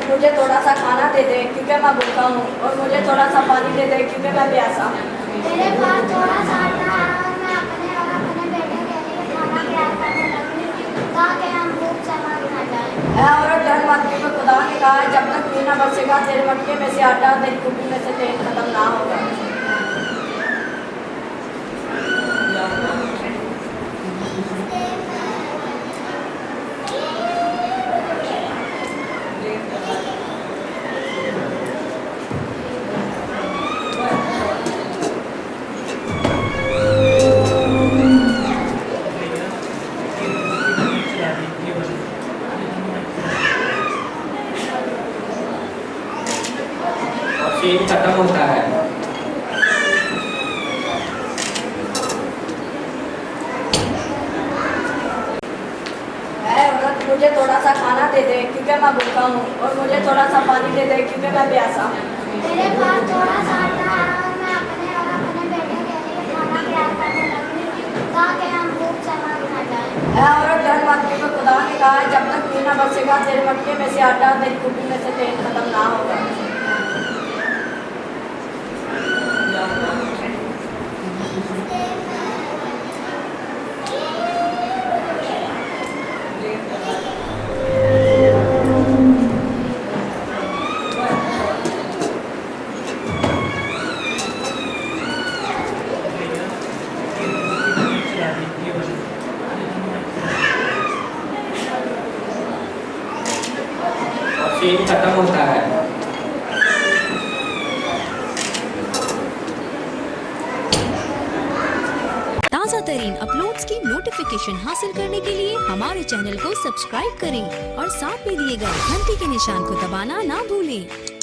मुझे थोड़ा सा खाना दे दे क्योंकि मैं भूखा हूँ, और मुझे थोड़ा सा पानी दे दे क्योंकि मैं प्यासा हूँ। मेरे पास थोड़ा सा आटा है और मैं अपने और अपने बेटे के लिए खाना तैयार करने लगी ताकि हम भूख से मर न जाएं। ऐ औरत डर मत, क्योंकि खुदा ने कहा है जब तक पीना बचेगा तेरे मटके में से आटा तेरी कुप्पी में से तेल खत्म ना होगा। सीन खत्म होता है। औरत मुझे थोड़ा सा खाना दे दे क्योंकि मैं भूखा हूँ, और मुझे थोड़ा सा पानी दे दे क्योंकि मैं प्यासा हूँ। मेरे पास थोड़ा सा आटा है और मैं अपने और अपने बेटे के लिए खाना तैयार करने लगी ताकि हम भूख से मर न जाएं। ऐ औरत डर मत, क्योंकि खुदा ने कहा है जब तक पीना बचेगा तेरे मटके में से आटा तेरी कुप्पी में से तेल खत्म ना होगा। सीन खत्म होता है। ताज़ा तरीन अपलोड्स की नोटिफिकेशन हासिल करने के लिए हमारे चैनल को सब्सक्राइब करें और साथ में दिए गए घंटी के निशान को दबाना ना भूलें।